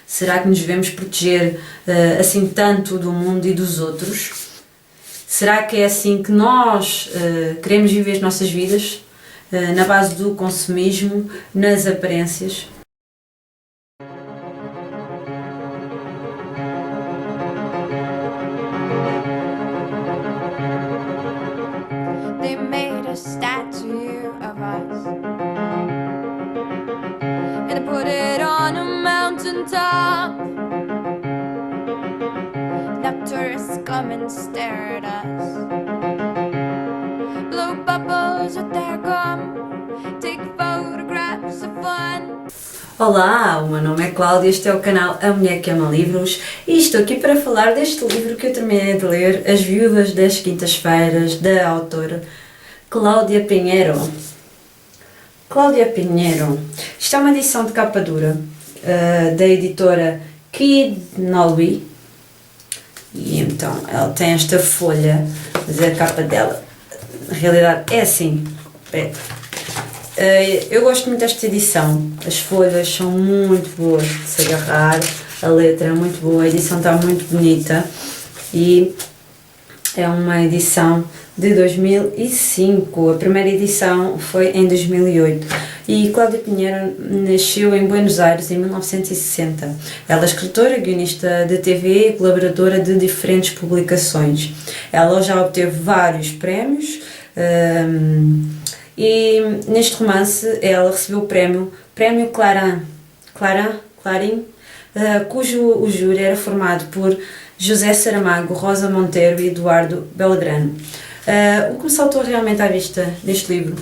Será que nos devemos proteger assim tanto do mundo e dos outros? Será que é assim que nós queremos viver as nossas vidas? Na base do consumismo, nas aparências? They made a statue of us and they put it on a mountain top. Now tourists come and stare at us, blow bubbles with their gum, take photographs of fun. Olá, o meu nome é Cláudia, este é o canal A Mulher que Ama Livros e estou aqui para falar deste livro que eu terminei de ler, As Viúvas das Quintas-Feiras, da autora Cláudia Pinheiro. Cláudia Pinheiro. Isto é uma edição de capa dura da editora Kid Nolby e então ela tem esta folha, mas a capa dela na realidade é assim, preta. Eu gosto muito desta edição, as folhas são muito boas de se agarrar, a letra é muito boa, a edição está muito bonita e é uma edição de 2005, a primeira edição foi em 2008 e Cláudia Pinheiro nasceu em Buenos Aires em 1960. Ela é escritora, guionista de TV e colaboradora de diferentes publicações. Ela já obteve vários prémios. E neste romance ela recebeu o prémio Clarim, cujo o júri era formado por José Saramago, Rosa Monteiro e Eduardo Belgrano. O que me saltou realmente à vista neste livro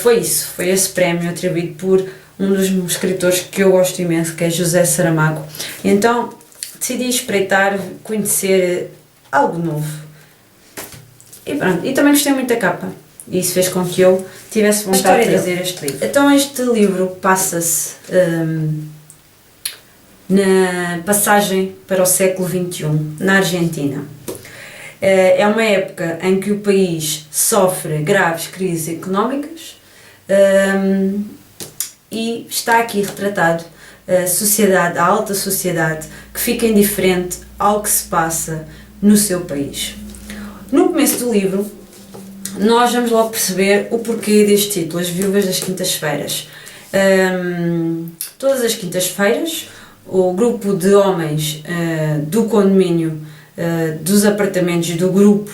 foi esse prémio atribuído por um dos escritores que eu gosto imenso, que é José Saramago. Então decidi espreitar, conhecer algo novo. E pronto, e também gostei muito da capa. E isso fez com que eu tivesse vontade de trazer este livro. Então este livro passa-se na passagem para o século XXI, na Argentina. É uma época em que o país sofre graves crises económicas e está aqui retratado a sociedade, a alta sociedade, que fica indiferente ao que se passa no seu país. No começo do livro, nós vamos logo perceber o porquê deste título, As Viúvas das Quintas-Feiras. Todas as quintas-feiras, o grupo de homens do condomínio, dos apartamentos do grupo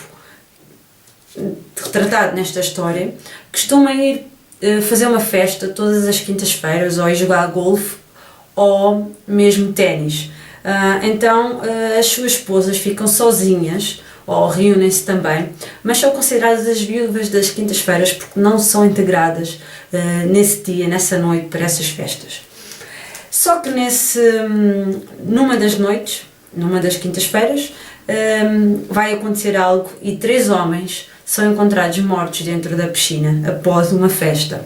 retratado nesta história, costumam ir fazer uma festa todas as quintas-feiras, ou ir jogar golfe, ou mesmo ténis. Então as suas esposas ficam sozinhas, ou reúnem-se também, mas são consideradas as viúvas das quintas-feiras porque não são integradas nesse dia, nessa noite, para essas festas. Só que numa das noites, numa das quintas-feiras, vai acontecer algo e 3 homens são encontrados mortos dentro da piscina após uma festa.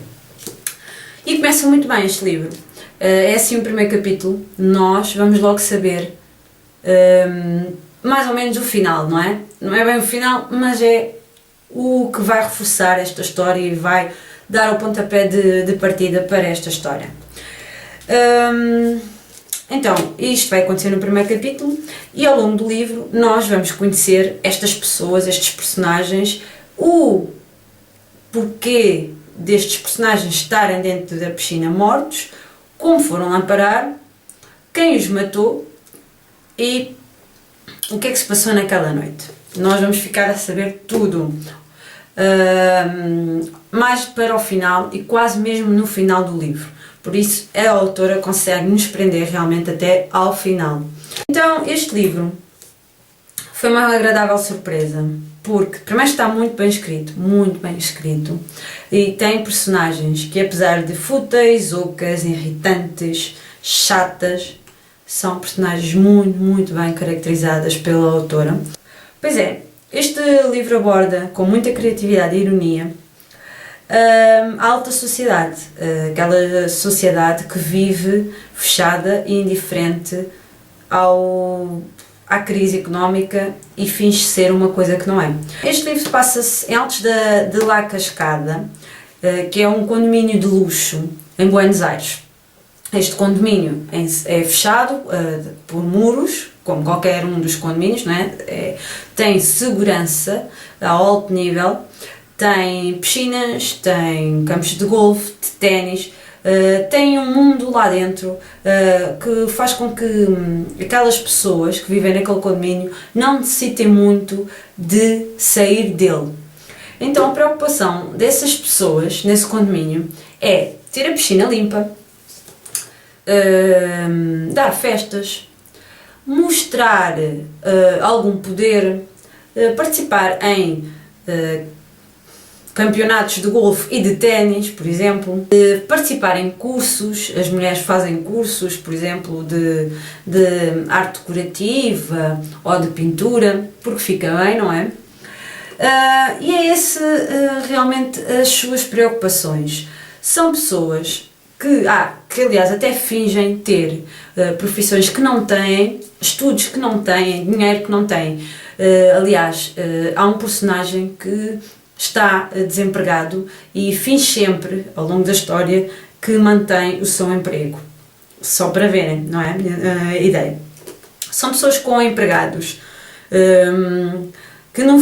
E começa muito bem este livro. É assim o primeiro capítulo, nós vamos logo saber mais ou menos o final, não é? Não é bem o final, mas é o que vai reforçar esta história e vai dar o pontapé de partida para esta história. Então, isto vai acontecer no primeiro capítulo e ao longo do livro nós vamos conhecer estas pessoas, estes personagens, o porquê destes personagens estarem dentro da piscina mortos, como foram lá parar, quem os matou e o que é que se passou naquela noite. Nós vamos ficar a saber tudo, mais para o final e quase mesmo no final do livro. Por isso a autora consegue nos prender realmente até ao final. Então este livro foi uma agradável surpresa, porque primeiro está muito bem escrito e tem personagens que, apesar de fúteis, ocas, irritantes, chatas, são personagens muito bem caracterizadas pela autora. Pois é, este livro aborda com muita criatividade e ironia a alta sociedade, aquela sociedade que vive fechada e indiferente à crise económica e finge ser uma coisa que não é. Este livro passa-se em Altos de La Cascada, que é um condomínio de luxo em Buenos Aires. Este condomínio é fechado por muros, como qualquer um dos condomínios, não é? Tem segurança a alto nível, tem piscinas, tem campos de golfe, de ténis, tem um mundo lá dentro que faz com que aquelas pessoas que vivem naquele condomínio não necessitem muito de sair dele. Então a preocupação dessas pessoas nesse condomínio é ter a piscina limpa, dar festas, mostrar algum poder, participar em campeonatos de golfe e de ténis, por exemplo, participar em cursos. As mulheres fazem cursos, por exemplo, de arte decorativa ou de pintura, porque fica bem, não é? E é esse realmente as suas preocupações. São pessoas que aliás até fingem ter profissões que não têm, estudos que não têm, dinheiro que não têm. Aliás, há um personagem que está desempregado e finge sempre, ao longo da história, que mantém o seu emprego. Só para verem, não é? A minha ideia. São pessoas com empregados que no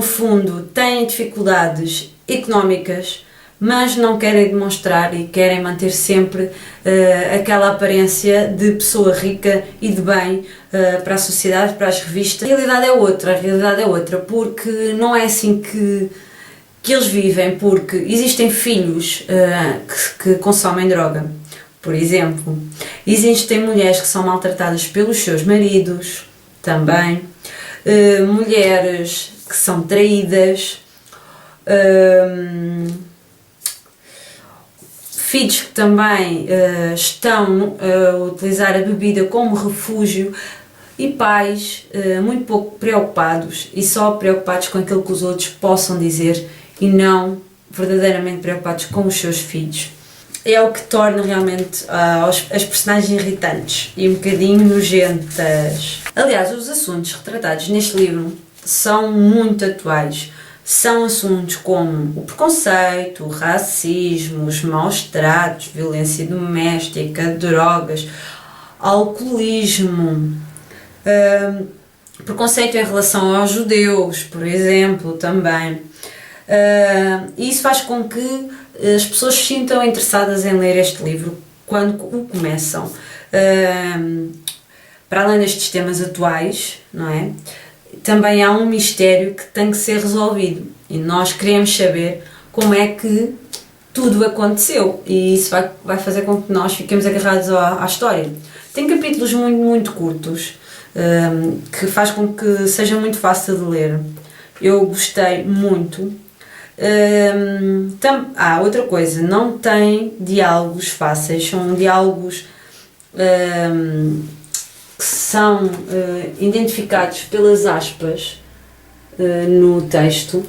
fundo têm dificuldades económicas, mas não querem demonstrar e querem manter sempre aquela aparência de pessoa rica e de bem para a sociedade, para as revistas. A realidade é outra, porque não é assim que eles vivem, porque existem filhos que consomem droga, por exemplo. Existem mulheres que são maltratadas pelos seus maridos, também. Mulheres que são traídas, filhos que também estão a utilizar a bebida como refúgio e pais muito pouco preocupados e só preocupados com aquilo que os outros possam dizer e não verdadeiramente preocupados com os seus filhos. É o que torna realmente as personagens irritantes e um bocadinho nojentas. Aliás, os assuntos retratados neste livro são muito atuais. São assuntos como o preconceito, o racismo, os maus tratos, violência doméstica, drogas, alcoolismo, preconceito em relação aos judeus, por exemplo, também. E isso faz com que as pessoas se sintam interessadas em ler este livro quando o começam. Para além destes temas atuais, não é? Também há um mistério que tem que ser resolvido e nós queremos saber como é que tudo aconteceu e isso vai fazer com que nós fiquemos agarrados à história. Tem capítulos muito curtos que faz com que seja muito fácil de ler. Eu gostei muito. Outra coisa, não tem diálogos fáceis, são diálogos que são identificados pelas aspas no texto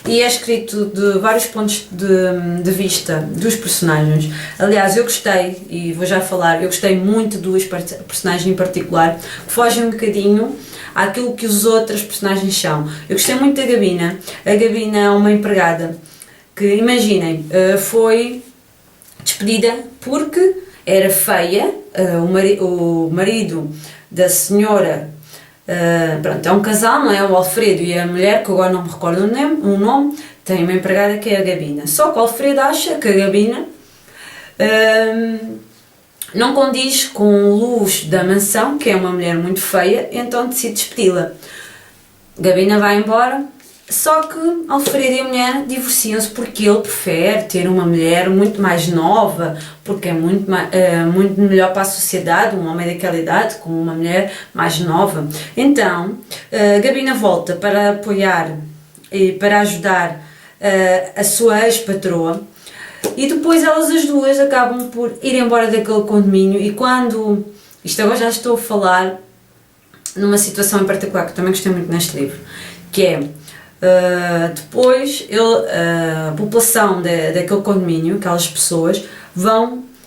e é escrito de vários pontos de vista dos personagens. Aliás, eu gostei, e vou já falar, eu gostei muito de duas personagens em particular que fogem um bocadinho àquilo que os outros personagens são. Eu gostei muito da Gabina. A Gabina é uma empregada que, imaginem, foi despedida porque era feia. O marido da senhora, pronto, é um casal, não é? O Alfredo e a mulher, que agora não me recordo o nome, tem uma empregada que é a Gabina. Só que o Alfredo acha que a Gabina não condiz com o luxo da mansão, que é uma mulher muito feia, então decide despedi-la. Gabina vai embora, só que Alfredo e a mulher divorciam-se porque ele prefere ter uma mulher muito mais nova, porque é muito melhor para a sociedade, um homem daquela idade com uma mulher mais nova. Então, Gabina volta para apoiar e para ajudar a sua ex-patroa. E depois elas as duas acabam por ir embora daquele condomínio e quando... Isto agora já estou a falar numa situação em particular que também gostei muito neste livro, que é... depois a população daquele condomínio, aquelas pessoas,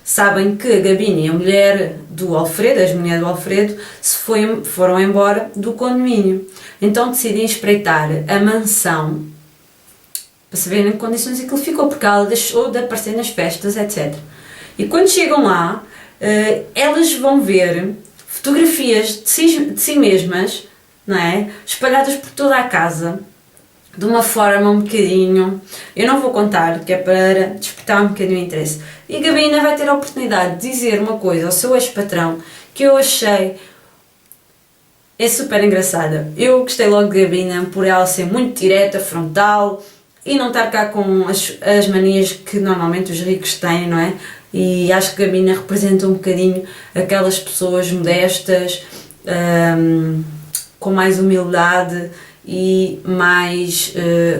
sabem que a Gabina e a mulher do Alfredo, as mulheres do Alfredo, foram embora do condomínio. Então decidem espreitar a mansão para saberem em que condições aquilo ficou, porque ela deixou de aparecer nas festas, etc. E quando chegam lá, elas vão ver fotografias de si mesmas, não é? Espalhadas por toda a casa, de uma forma um bocadinho, eu não vou contar, que é para despertar um bocadinho o interesse. E a Gabina vai ter a oportunidade de dizer uma coisa ao seu ex-patrão que eu achei super engraçada. Eu gostei logo de Gabina por ela ser muito direta, frontal e não estar cá com as manias que normalmente os ricos têm, não é? E acho que Gabina representa um bocadinho aquelas pessoas modestas, com mais humildade e mais,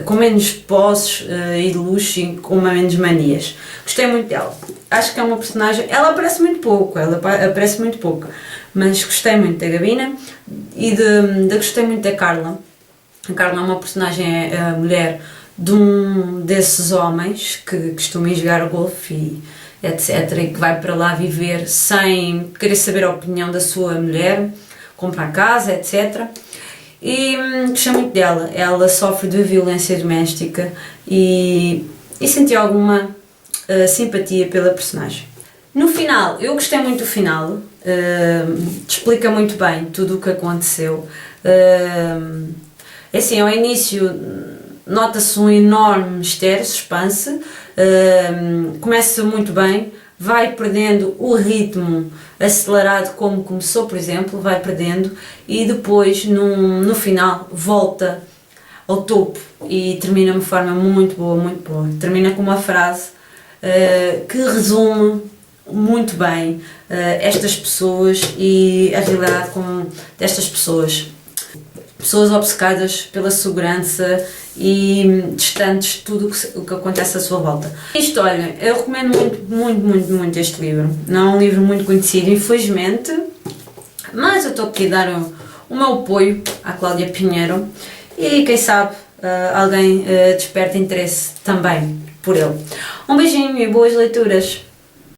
com menos posses e de luxo e com menos manias. Gostei muito dela. Acho que é uma personagem, ela aparece muito pouco, mas gostei muito da Gabina e gostei muito da Carla. A Carla é uma personagem, a mulher de um desses homens que costumam jogar golfe e etc, e que vai para lá viver sem querer saber a opinião da sua mulher, comprar casa, etc. E gostei muito dela. Ela sofre de violência doméstica e senti alguma simpatia pela personagem. No final, eu gostei muito do final, explica muito bem tudo o que aconteceu. Assim, ao início nota-se um enorme mistério, suspense, começa muito bem, vai perdendo o ritmo acelerado como começou, por exemplo, vai perdendo e depois no final volta ao topo e termina de uma forma muito boa, muito boa. Termina com uma frase que resume muito bem estas pessoas e a realidade destas pessoas. Pessoas obcecadas pela segurança e distantes de tudo o que acontece à sua volta. Isto, olha, eu recomendo muito este livro. Não é um livro muito conhecido, infelizmente, mas eu estou aqui a dar o meu apoio à Cláudia Pinheiro e quem sabe alguém desperta interesse também por ele. Um beijinho e boas leituras!